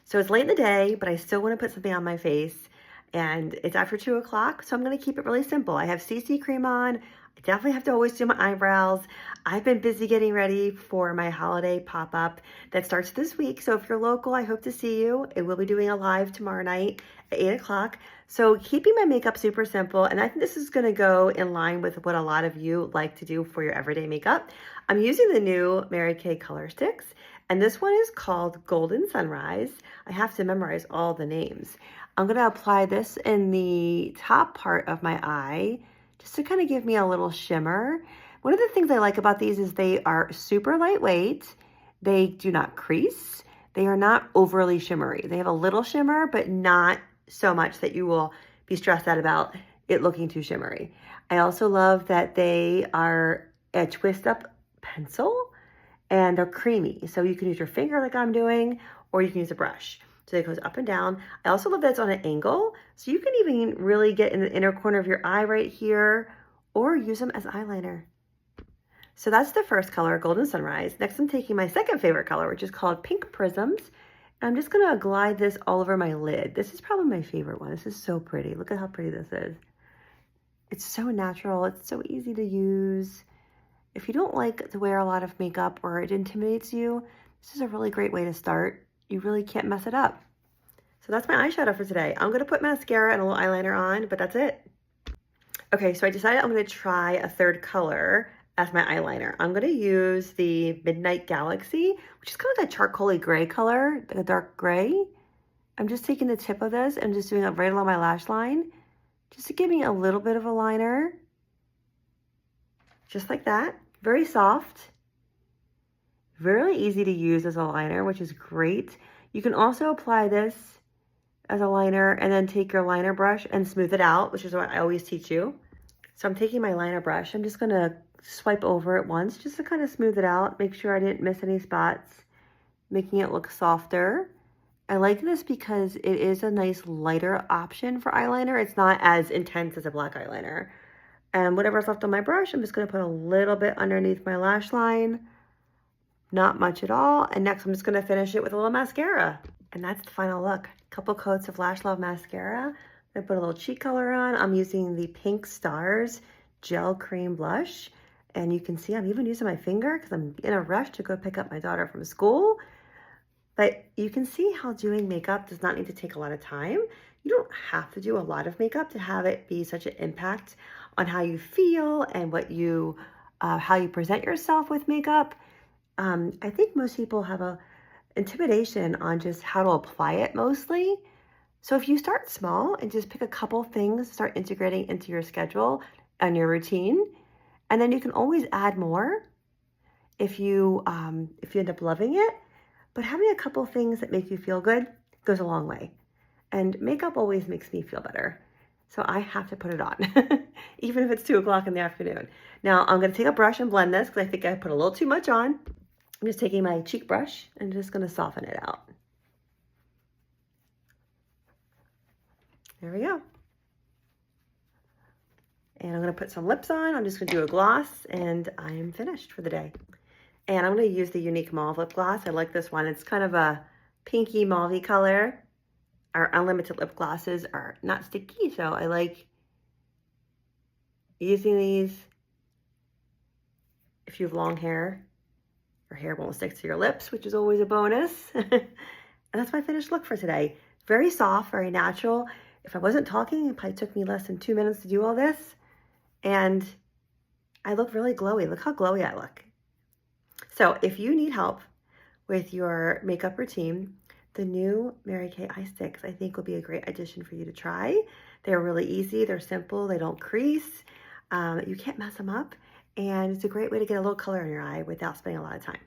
So it's late in the day, but I still want to put something on my face. And it's after 2 o'clock, so I'm going to keep it really simple. I have CC cream on. I definitely have to always do my eyebrows. I've been busy getting ready for my holiday pop-up that starts this week. So if you're local, I hope to see you. I will be doing a live tomorrow night at 8 o'clock. So keeping my makeup super simple, and I think this is going to go in line with what a lot of you like to do for your everyday makeup. I'm using the new Mary Kay color sticks, and this one is called Golden Sunrise. I have to memorize all the names. I'm going to apply this in the top part of my eye just to kind of give me a little shimmer. One of the things I like about these is they are super lightweight. They do not crease. They are not overly shimmery. They have a little shimmer, but not so much that you will be stressed out about it looking too shimmery. I also love that they are a twist up pencil and they're creamy. So you can use your finger like I'm doing, or you can use a brush. So it goes up and down. I also love that it's on an angle. So you can even really get in the inner corner of your eye right here, or use them as eyeliner. So that's the first color, Golden Sunrise. Next, I'm taking my second favorite color, which is called Pink Prisms. And I'm just gonna glide this all over my lid. This is probably my favorite one. This is so pretty. Look at how pretty this is. It's so natural. It's so easy to use. If you don't like to wear a lot of makeup or it intimidates you, this is a really great way to start. You really can't mess it up. So that's my eyeshadow for today. I'm gonna put mascara and a little eyeliner on, but that's it. Okay, so I decided I'm gonna try a third color as my eyeliner. I'm gonna use the Midnight Galaxy, which is kind of like a charcoaly gray color, like a dark gray. I'm just taking the tip of this and just doing it right along my lash line, just to give me a little bit of a liner. Just like that, very soft. Really easy to use as a liner, which is great. You can also apply this as a liner and then take your liner brush and smooth it out, which is what I always teach you. So I'm taking my liner brush. I'm just gonna swipe over it once just to kind of smooth it out, make sure I didn't miss any spots, making it look softer. I like this because it is a nice lighter option for eyeliner. It's not as intense as a black eyeliner. And whatever's left on my brush, I'm just gonna put a little bit underneath my lash line. Not much at all. And next I'm just gonna finish it with a little mascara. And that's the final look. A couple coats of Lash Love mascara. I put a little cheek color on. I'm using the Pink Stars Gel Cream Blush. And you can see I'm even using my finger because I'm in a rush to go pick up my daughter from school. But you can see how doing makeup does not need to take a lot of time. You don't have to do a lot of makeup to have it be such an impact on how you feel and what you, how you present yourself with makeup. I think most people have a intimidation on just how to apply it mostly. So if you start small and just pick a couple things, start integrating into your schedule and your routine, and then you can always add more if you end up loving it. But having a couple things that make you feel good goes a long way. And makeup always makes me feel better. So I have to put it on, even if it's 2 o'clock in the afternoon. Now I'm gonna take a brush and blend this because I think I put a little too much on. I'm just taking my cheek brush and just gonna soften it out. There we go. And I'm gonna put some lips on. I'm just gonna do a gloss and I'm finished for the day. And I'm gonna use the Unique Mauve lip gloss. I like this one. It's kind of a pinky mauve color. Our unlimited lip glosses are not sticky, so I like using these if you have long hair. Your hair won't stick to your lips, which is always a bonus. And that's my finished look for today. Very soft, very natural. If I wasn't talking, it probably took me less than 2 minutes to do all this. And I look really glowy. Look how glowy I look. So if you need help with your makeup routine, the new Mary Kay eye sticks I think will be a great addition for you to try. They're really easy, they're simple, they don't crease. You can't mess them up. And it's a great way to get a little color in your eye without spending a lot of time.